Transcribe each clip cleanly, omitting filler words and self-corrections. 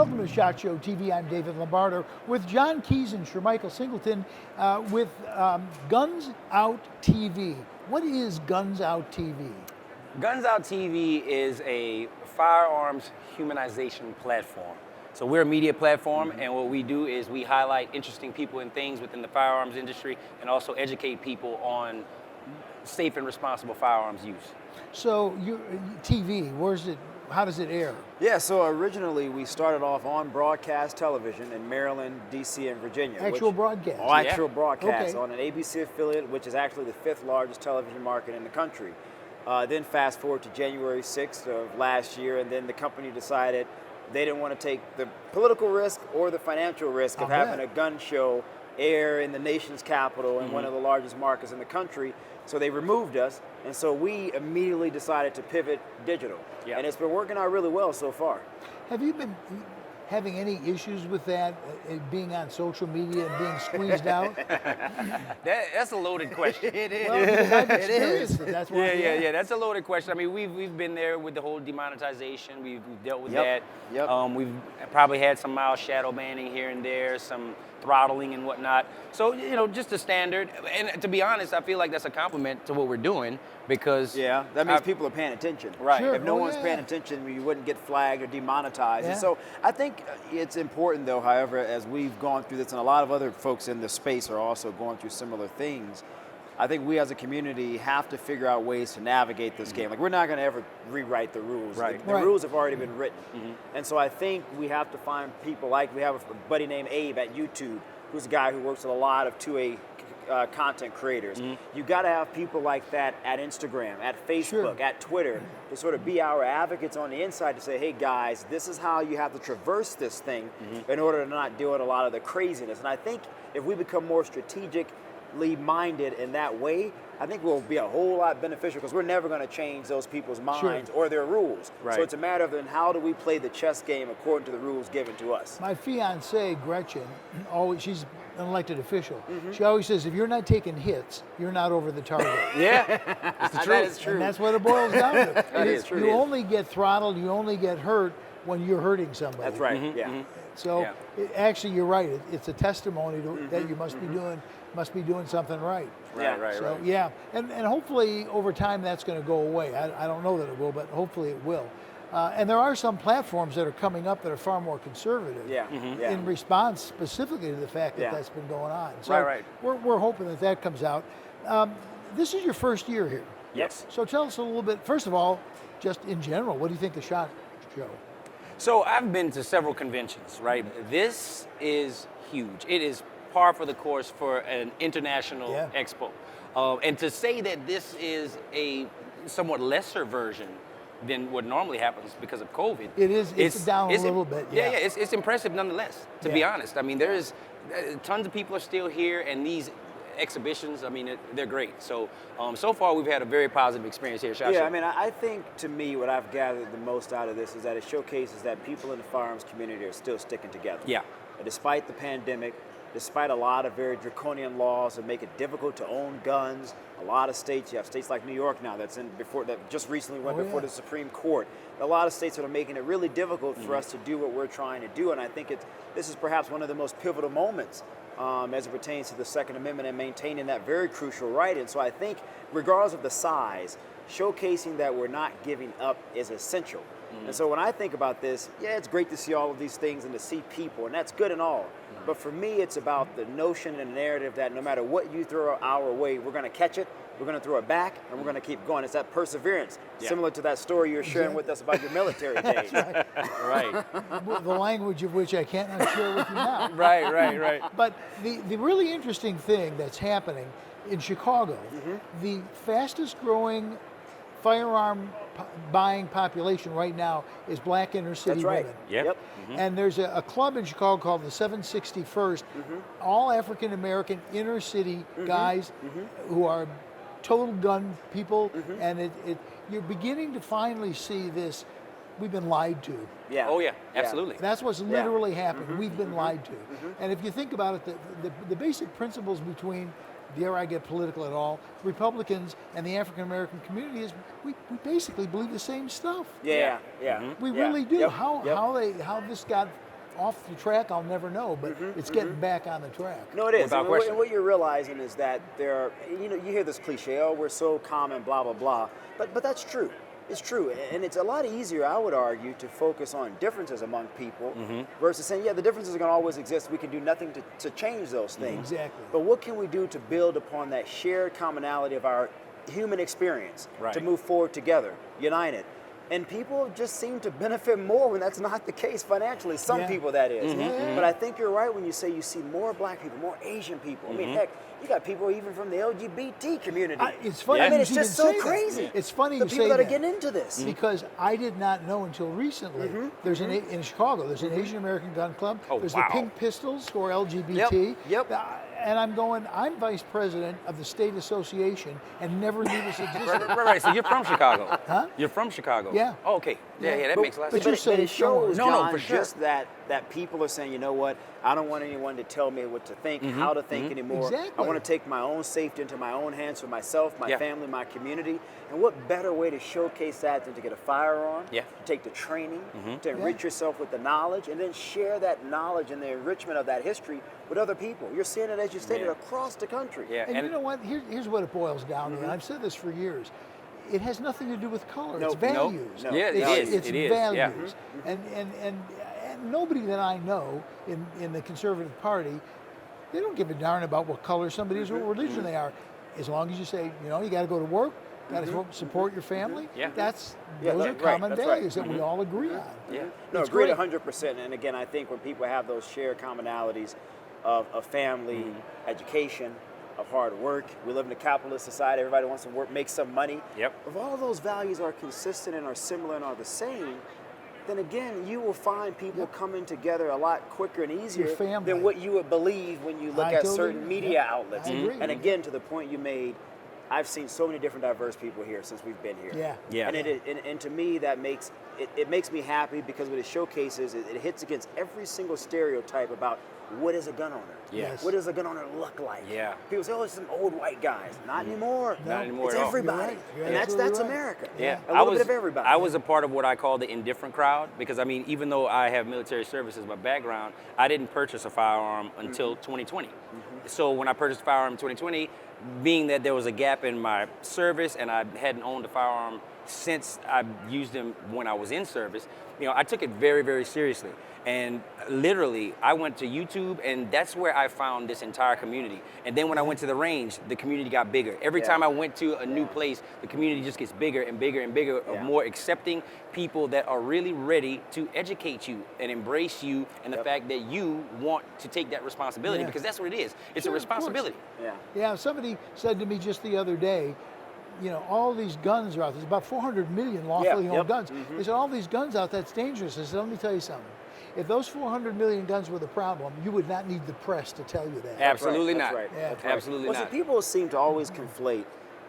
Welcome to SHOT Show TV. I'm David Lombardo with John Keys and Shermichael Singleton with Guns Out TV. What is Guns Out TV? Guns Out TV is a firearms humanization platform. So we're a media platform, and what we do is we highlight interesting people and things within the firearms industry and also educate people on safe and responsible firearms use. So TV, where's it? How does it air? Yeah, so originally we started off on broadcast television in Maryland, DC, and Virginia. Actual broadcast? Oh, actual broadcast Okay. on an ABC affiliate, which is actually the 5th largest television market in the country. Then fast forward to January 6th of last year, and then the company decided they didn't want to take the political risk or the financial risk of having a gun show air in the nation's capital in one of the largest markets in the country. So they removed us, and so we immediately decided to pivot digital. Yep. And it's been working out really well so far. Have you been having any issues with that, being on social media and being squeezed out? That's a loaded question. It is. Well, because I've experienced it. That's why. Yeah. That's a loaded question. I mean, we've been there with the whole demonetization. We've dealt with Yep. that. Yep. We've probably had some mild shadow banning here and there, some throttling and whatnot. So, just the standard. And to be honest, I feel like that's a compliment to what we're doing because that means people are paying attention. Right. Sure. If no Oh, one's yeah. paying attention, you wouldn't get flagged or demonetized. Yeah. And so I think it's important, though, however, as we've gone through this, and a lot of other folks in the space are also going through similar things, I think we as a community have to figure out ways to navigate this game. Like, we're not going to ever rewrite the rules. Right. The rules have already been written. And so I think we have to find people like, we have a buddy named Abe at YouTube, who's a guy who works with a lot of 2A content creators. You got to have people like that at Instagram, at Facebook, at Twitter, to sort of be our advocates on the inside to say, hey guys, this is how you have to traverse this thing in order to not deal with a lot of the craziness. And I think if we become more strategically minded in that way, I think we'll be a whole lot beneficial because we're never going to change those people's minds or their rules. Right. So it's a matter of then how do we play the chess game according to the rules given to us. My fiancée, Gretchen, she's an elected official. She always says, if you're not taking hits, you're not over the target. Yeah, it's the truth. That is true. And that's what it boils down to. That is true. You only get throttled, you only get hurt when you're hurting somebody. That's right. Yeah. So actually, you're right. It's a testimony to, that you must be doing something right. Right. So and hopefully over time that's going to go away. I don't know that it will, but hopefully it will. And there are some platforms that are coming up that are far more conservative in response specifically to the fact that that's been going on. So Right. We're hoping that comes out. This is your first year here. Yes. So tell us a little bit, first of all, just in general, what do you think of SHOT Show? So I've been to several conventions, right? This is huge. It is par for the course for an international expo. And to say that this is a somewhat lesser version than what normally happens because of COVID. It's down a little bit. It's impressive nonetheless, to be honest. I mean, there's tons of people are still here, and these exhibitions, I mean, they're great. So, so far we've had a very positive experience here at SHOT Show. I mean, I think to me what I've gathered the most out of this is that it showcases that people in the firearms community are still sticking together. Yeah. Despite the pandemic, despite a lot of very draconian laws that make it difficult to own guns, a lot of states, you have states like New York now that just recently went before the Supreme Court. A lot of states that are making it really difficult for us to do what we're trying to do, and I think this is perhaps one of the most pivotal moments as it pertains to the Second Amendment and maintaining that very crucial right. And so I think, regardless of the size, showcasing that we're not giving up is essential. And so when I think about this, it's great to see all of these things and to see people, and that's good and all. But for me, it's about the notion and the narrative that no matter what you throw our way, we're going to catch it, we're going to throw it back, and we're going to keep going. It's that perseverance, similar to that story you were sharing with us about your military days. Right. The language of which I cannot share with you now. Right. But the really interesting thing that's happening in Chicago, the fastest growing firearm buying population right now is black inner city women. Yep. And there's a club in Chicago called the 761st, all African American inner city guys who are total gun people, and you're beginning to finally see this. We've been lied to. Yeah. Oh yeah, absolutely. That's what's literally happened. We've been lied to. And if you think about it, the basic principles between, dare I get political at all, Republicans and the African American community is we basically believe the same stuff. Yeah. We really do. Yep. How this got off the track, I'll never know, but it's getting back on the track. No, it is. Without question. And what you're realizing is that there are, you hear this cliche, oh, we're so common, blah, blah, blah. But that's true. It's true. And it's a lot easier, I would argue, to focus on differences among people versus saying, yeah, the differences are going to always exist. We can do nothing to change those things. Exactly. But what can we do to build upon that shared commonality of our human experience to move forward together, united? And people just seem to benefit more when that's not the case financially. Some people, that is. But I think you're right when you say you see more black people, more Asian people. I mean, heck, you got people even from the LGBT community. It's funny. I mean, you it's even just so say that. crazy. It's funny the you people say that are that. getting into this. Because I did not know until recently. There's in Chicago. There's an Asian American gun club. Oh, there's wow. the Pink Pistols who are LGBT. Yep. And I'm vice president of the state association and never knew this existed. Right. So you're from Chicago. Huh? You're from Chicago. Yeah. Oh, okay. Yeah, that makes a lot of but sense. you're But it shows, No, John, for sure. just that people are saying, you know what, I don't want anyone to tell me what to think, how to think anymore. Exactly. I want to take my own safety into my own hands for myself, my Yeah. family, my community. And what better way to showcase that than to get a firearm, Yeah. to take the training, to enrich yourself with the knowledge, and then share that knowledge and the enrichment of that history with other people. You're seeing it, as you stated, Yeah. across the country. Yeah. And you know what? Here's what it boils down to. And I've said this for years. It has nothing to do with color. It's values. No. Yeah, it it's, is. It's It is. values. Yeah. And nobody that I know in the Conservative Party, they don't give a darn about what color somebody is or what religion they are. As long as you say, you got to go to work, got to support your family. Yeah. Those Yeah, are right, common that's right. values that we all agree on. Yeah. No, It's agreed great. 100%. And again, I think when people have those shared commonalities of family, education, of hard work, we live in a capitalist society, everybody wants to work, make some money. Yep. If all those values are consistent and are similar and are the same, then again, you will find people coming together a lot quicker and easier family. than what you would believe when you look I at totally certain agree. media outlets. I agree. And again, to the point you made, I've seen so many different diverse people here since we've been here. Yeah. Yeah. And to me, that makes it makes me happy because what it showcases, it hits against every single stereotype about what is a gun owner. Yes. What does a gun owner look like? Yeah. People say, oh, it's some old white guys. Not anymore. Not anymore It's at all. everybody. You're right. You're And that's absolutely right. America. Yeah, A little bit of everybody. I was a part of what I call the indifferent crowd because I mean, even though I have military service as my background, I didn't purchase a firearm until 2020. So when I purchased a firearm in 2020, being that there was a gap in my service and I hadn't owned a firearm since I used them when I was in service, I took it very, very seriously. And literally, I went to YouTube, and that's where I found this entire community. And then when I went to the range, the community got bigger. Every time I went to a new place, the community just gets bigger and bigger and bigger of more accepting people that are really ready to educate you and embrace you and the fact that you want to take that responsibility because that's what it is. It's Sure, a of course. responsibility. Yeah. Yeah, somebody said to me just the other day, all these guns are out. There's about 400 million lawfully owned guns. They said, all these guns out, that's dangerous. I said, let me tell you something. If those 400 million guns were the problem, you would not need the press to tell you that. Absolutely That's not. right. Yeah. That's right. Absolutely Well, not. see, people seem to always conflate.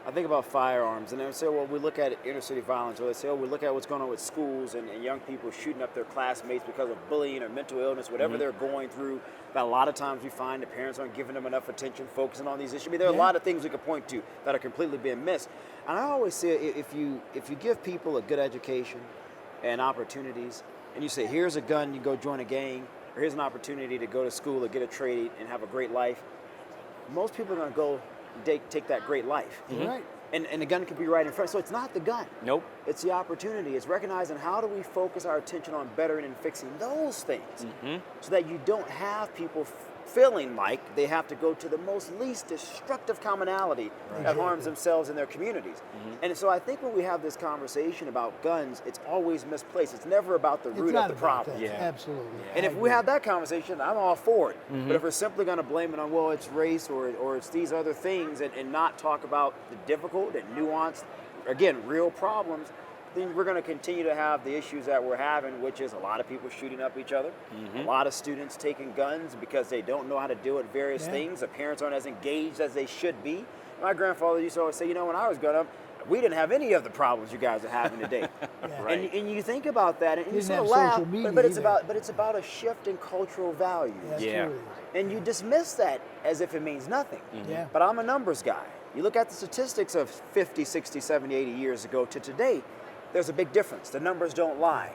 I think about firearms, and they say, well, we look at inner city violence, or they say, oh, we look at what's going on with schools and young people shooting up their classmates because of bullying or mental illness, whatever they're going through. That a lot of times we find the parents aren't giving them enough attention, focusing on these issues. I mean, there are a lot of things we could point to that are completely being missed. And I always say, if you give people a good education and opportunities, and you say, here's a gun, you go join a gang, or here's an opportunity to go to school or get a trade and have a great life, most people are going to go take that great life. Right. And the gun could be right in front. So it's not the gun. Nope. It's the opportunity. It's recognizing how do we focus our attention on bettering and fixing those things so that you don't have people feeling like they have to go to the most least destructive commonality that harms themselves and their communities. And so I think when we have this conversation about guns, it's always misplaced. It's never about the root It's not of the about problem. that. Yeah. Absolutely. And I if we agree. have that conversation, I'm all for it. But if we're simply going to blame it on, well, it's race or it's these other things and not talk about the difficult and nuanced, again, real problems, then we're going to continue to have the issues that we're having, which is a lot of people shooting up each other, a lot of students taking guns because they don't know how to deal with various things. The parents aren't as engaged as they should be. My grandfather used to always say, when I was growing up, we didn't have any of the problems you guys are having today. Right. And you think about that, and you Didn't sort of have laugh, social media but it's either. about a shift in cultural values. That's Yeah. true. And you dismiss that as if it means nothing. Yeah. But I'm a numbers guy. You look at the statistics of 50, 60, 70, 80 years ago to today, there's a big difference. The numbers don't lie.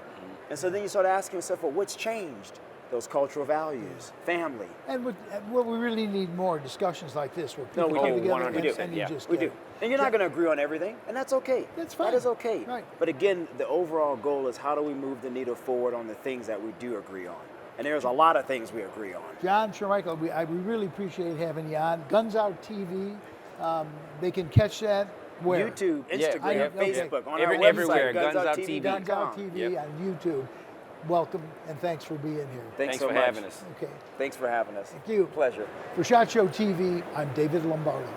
And so then you start asking yourself, well, what's changed? those cultural values, family. And what we really need more discussions like this, where people we come do. together 100%, and you yeah. just We get do. And you're not going to agree on everything, and that's okay. That's fine. That is okay. Right. But again, the overall goal is how do we move the needle forward on the things that we do agree on? And there's a lot of things we agree on. John Shermichael, we really appreciate having you on. Guns Out TV, they can catch that where? YouTube, Yeah, Instagram, okay. Facebook, on Every- our website, everywhere, Guns Out GunsOutTV.com. Guns Out TV Yep. on YouTube. Welcome, and thanks for being here. Thanks so for much. having us. Okay. Thanks for having us. Thank you. Pleasure. For SHOT Show TV, I'm David Lombardo.